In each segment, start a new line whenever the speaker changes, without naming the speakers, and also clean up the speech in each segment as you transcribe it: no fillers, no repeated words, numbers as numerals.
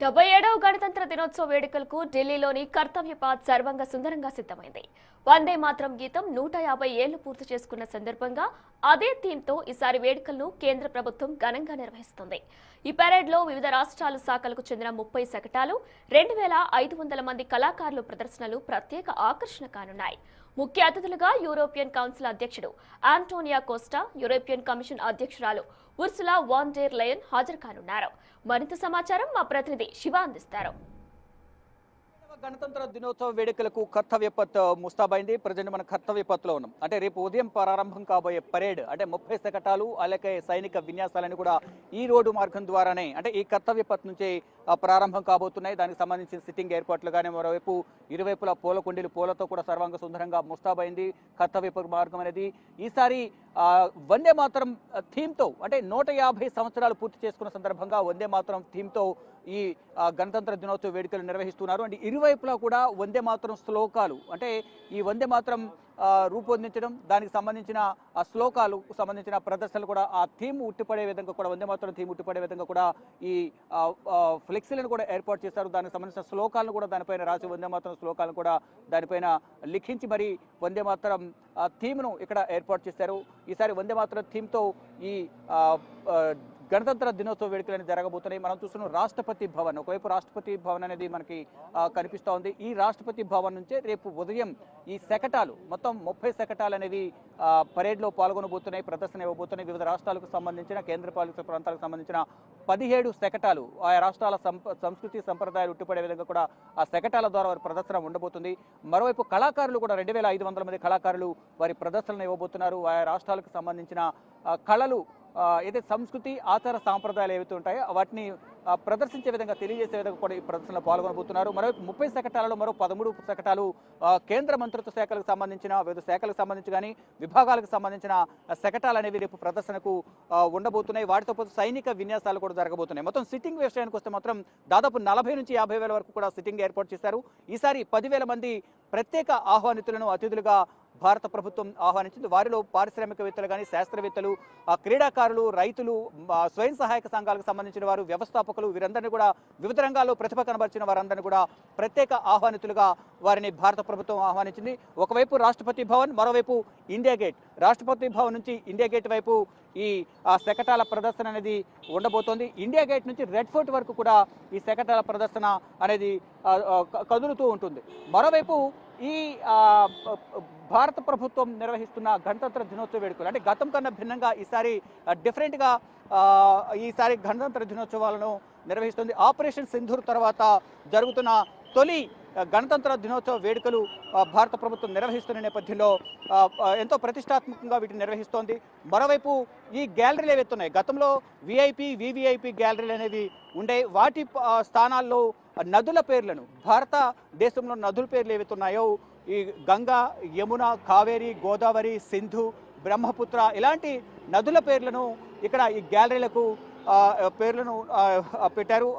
77వ గణతంత్ర దినోత్సవ వేడుకలకు ఢిల్లీలోని కర్తవ్య పాత్ సర్వంగ సుందరంగా సిద్ధమైంది. వందే మాత్రం గీతం 150 ఏళ్లు పూర్తి చేసుకున్న సందర్భంగా అదే థీమ్తో ఈసారి వేడుకలను కేంద్ర ప్రభుత్వం ఘనంగా నిర్వహిస్తుంది. ఈ పెరేడ్లో వివిధ రాష్ట్రాల శాఖలకు చెందిన 30 శకటాలు, 2500 మంది కళాకారుల ప్రదర్శనలు ప్రత్యేక ఆకర్షణ కానున్నాయి. ముఖ్య అతిథులుగా యూరోపియన్ కౌన్సిల్ అధ్యక్షుడు ఆంటోనియో కోస్టా, యూరోపియన్ కమిషన్ అధ్యక్షురాలు ఉర్సులా వాన్ డెర్ లయన్ హాజరు కానున్నారు. మరింత సమాచారం మా ప్రతినిధి శివ అందిస్తారు.
గణతంత్ర దినోత్సవ వేడుకలకు కర్తవ్య పత్ ముస్తాబైంది. ప్రజెంట్ మన కర్తవ్య పత్లో ఉన్నాం. అంటే రేపు ఉదయం ప్రారంభం కాబోయే పరేడ్ అంటే 30 శకటాలు అలాగే సైనిక విన్యాసాలని కూడా ఈ రోడ్డు మార్గం ద్వారానే అంటే ఈ కర్తవ్య పత్ నుంచి ప్రారంభం కాబోతున్నాయి. దానికి సంబంధించిన సిట్టింగ్ ఏర్పాట్లు కానీ మరోవైపు ఇరువైపులా పూల కుండీలు పూలతో కూడా సర్వాంగ సుందరంగా ముస్తాబైంది కర్తవ్య మార్గం అనేది. ఈసారి వందే మాతరం థీమ్తో అంటే 150 సంవత్సరాలు పూర్తి చేసుకున్న సందర్భంగా వందే మాతరం థీమ్తో ఈ గణతంత్ర దినోత్సవ వేడుకలు నిర్వహిస్తున్నారు. అంటే ఇరువైపులా కూడా వందే మాతరం శ్లోకాలు అంటే ఈ వందే మాతరం రూపొందించడం, దానికి సంబంధించిన ఆ శ్లోకాలకు సంబంధించిన ప్రదర్శనలు కూడా ఆ థీమ్ ఉట్టిపడే విధంగా కూడా వందే మాతరం థీమ్ ఉట్టిపడే విధంగా కూడా ఈ ఫ్లెక్సీలను కూడా ఏర్పాటు చేశారు. దానికి సంబంధించిన శ్లోకాలను కూడా దానిపైన రాసి వందే మాతరం శ్లోకాలను కూడా దానిపైన లిఖించి మరి వందే మాతరం థీమ్ను ఇక్కడ ఏర్పాటు చేశారు. ఈసారి వందే మాతరం థీమ్తో ఈ గణతంత్ర దినోత్సవ వేడుకలు జరగబోతున్నాయి. మనం చూస్తున్నాం రాష్ట్రపతి భవన్, ఒకవైపు రాష్ట్రపతి భవన్ అనేది మనకి కనిపిస్తూ ఉంది. ఈ రాష్ట్రపతి భవన్ నుంచే రేపు ఉదయం ఈ శకటాలు మొత్తం 30 శకటాలు అనేవి పరేడ్లో పాల్గొనబోతున్నాయి, ప్రదర్శన ఇవ్వబోతున్నాయి. వివిధ రాష్ట్రాలకు సంబంధించిన కేంద్రపాలిత ప్రాంతాలకు సంబంధించిన 17 శకటాలు ఆయా రాష్ట్రాల సంస్కృతి సంప్రదాయాలు ఉట్టిపడే విధంగా కూడా ఆ శకటాల ద్వారా వారి ప్రదర్శన ఉండబోతుంది. మరోవైపు కళాకారులు కూడా 2500 మంది కళాకారులు వారి ప్రదర్శనలు ఇవ్వబోతున్నారు. ఆయా రాష్ట్రాలకు సంబంధించిన కళలు ఏదైతే సంస్కృతి ఆచార సాంప్రదాయాలు ఏవైతే ఉంటాయో వాటిని ప్రదర్శించే విధంగా తెలియజేసే విధంగా కూడా ఈ ప్రదర్శనలో పాల్గొనబోతున్నారు. మరోవైపు 30 శకటాలలో మరో 13 శకటాలు కేంద్ర మంత్రిత్వ శాఖలకు సంబంధించిన వివిధ శాఖలకు సంబంధించి కానీ విభాగాలకు సంబంధించిన శకటాలు అనేవి రేపు ప్రదర్శనకు ఉండబోతున్నాయి. వాటితో పాటు సైనిక విన్యాసాలు కూడా జరగబోతున్నాయి. మొత్తం సిట్టింగ్ విషయానికి వస్తే మాత్రం దాదాపు 40 నుంచి 50 వేల వరకు కూడా సిట్టింగ్ ఏర్పాటు చేశారు. ఈసారి 10,000 మంది ప్రత్యేక ఆహ్వానితులను అతిథులుగా భారత ప్రభుత్వం ఆహ్వానించింది. వారిలో పారిశ్రామికవేత్తలు కానీ, శాస్త్రవేత్తలు, క్రీడాకారులు, రైతులు, స్వయం సహాయక సంఘాలకు సంబంధించిన వారు, వ్యవస్థాపకులు వీరందరినీ కూడా వివిధ రంగాల్లో ప్రతిభ కనబరిచిన వారందరినీ కూడా ప్రత్యేక ఆహ్వానితులుగా వారిని భారత ప్రభుత్వం ఆహ్వానించింది. ఒకవైపు రాష్ట్రపతి భవన్, మరోవైపు ఇండియా గేట్. రాష్ట్రపతి భవన్ నుంచి ఇండియా గేట్ వైపు ఈ శకటాల ప్రదర్శన అనేది ఉండబోతోంది. ఇండియా గేట్ నుంచి రెడ్ ఫోర్ట్ వరకు కూడా ఈ శకటాల ప్రదర్శన అనేది కదులుతూ ఉంటుంది. మరోవైపు ఈ భారత ప్రభుత్వం నిర్వహిస్తున్న గణతంత్ర దినోత్సవ వేడుకలు అంటే గతం కన్నా భిన్నంగా ఈసారి డిఫరెంట్గా ఈసారి గణతంత్ర దినోత్సవాలను నిర్వహిస్తుంది. ఆపరేషన్ సింధూర్ తర్వాత జరుగుతున్న తొలి గణతంత్ర దినోత్సవ వేడుకలు భారత ప్రభుత్వం నిర్వహిస్తున్న నేపథ్యంలో ఎంతో ప్రతిష్టాత్మకంగా వీటిని నిర్వహిస్తోంది. మరోవైపు ఈ గ్యాలరీలు ఏవైతున్నాయి, గతంలో విఐపి, వివిఐపి గ్యాలరీలు అనేవి ఉండే, వాటి స్థానాల్లో నదుల పేర్లను భారతదేశంలో నదుల పేర్లు ఏవైతున్నాయో ఈ గంగా, యమున, కావేరి, గోదావరి, సింధు, బ్రహ్మపుత్ర ఇలాంటి నదుల పేర్లను ఇక్కడ ఈ గ్యాలరీలకు పేర్లను పెట్టారు.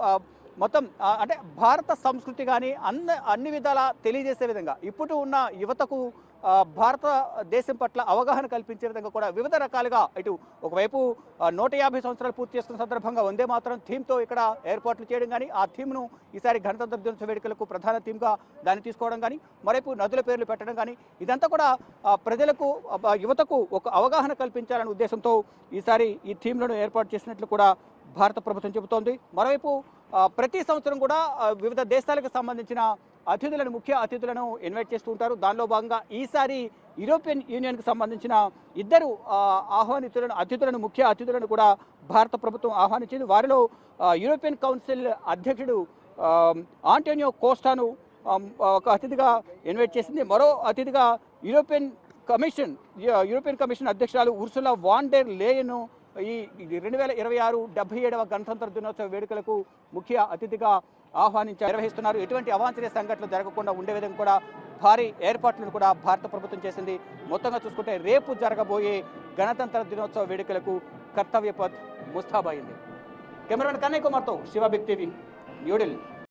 మొత్తం అంటే భారత సంస్కృతి కానీ అన్ని విధాలా తెలియజేసే విధంగా ఇప్పుడు ఉన్న యువతకు భారతదేశం పట్ల అవగాహన కల్పించే విధంగా కూడా వివిధ రకాలుగా ఇటు ఒకవైపు 150 సంవత్సరాలు పూర్తి చేసుకున్న సందర్భంగా వందే మాత్రం థీమ్తో ఇక్కడ ఏర్పాట్లు చేయడం కానీ, ఆ థీమ్ను ఈసారి గణతంత్ర దినోత్సవ వేడుకలకు ప్రధాన థీమ్గా దాన్ని తీసుకోవడం కానీ, మరోవైపు నదుల పేర్లు పెట్టడం కానీ ఇదంతా కూడా ప్రజలకు యువతకు ఒక అవగాహన కల్పించాలనే ఉద్దేశంతో ఈసారి ఈ థీమ్లను ఏర్పాటు చేసినట్లు కూడా భారత ప్రభుత్వం చెబుతోంది. మరోవైపు ప్రతి సంవత్సరం కూడా వివిధ దేశాలకు సంబంధించిన అతిథులను, ముఖ్య అతిథులను ఇన్వైట్ చేస్తూ ఉంటారు. దానిలో భాగంగా ఈసారి యూరోపియన్ యూనియన్కి సంబంధించిన 2 అతిథులను, ముఖ్య అతిథులను కూడా భారత ప్రభుత్వం ఆహ్వానించింది. వారిలో యూరోపియన్ కౌన్సిల్ అధ్యక్షుడు ఆంటోనియో కోస్టాను ఒక అతిథిగా ఇన్వైట్ చేసింది. మరో అతిథిగా యూరోపియన్ కమిషన్ అధ్యక్షురాలు ఉర్సులా వాన్ డెర్ లేయన్ ఈ 2026 77వ గణతంత్ర దినోత్సవ వేడుకలకు ముఖ్య అతిథిగా నిర్వహిస్తున్నారు. ఎటువంటి అవాంఛనీయ సంఘటనలు జరగకుండా ఉండే విధంగా కూడా భారీ ఏర్పాట్లను కూడా భారత ప్రభుత్వం చేసింది. మొత్తంగా చూసుకుంటే రేపు జరగబోయే గణతంత్ర దినోత్సవ వేడుకలకు కర్తవ్య పథ్ ముస్తాబైంది. కెమెరామెన్ కన్నయ్య కుమార్తో శివ బిగ్ టీవీ, న్యూఢిల్లీ.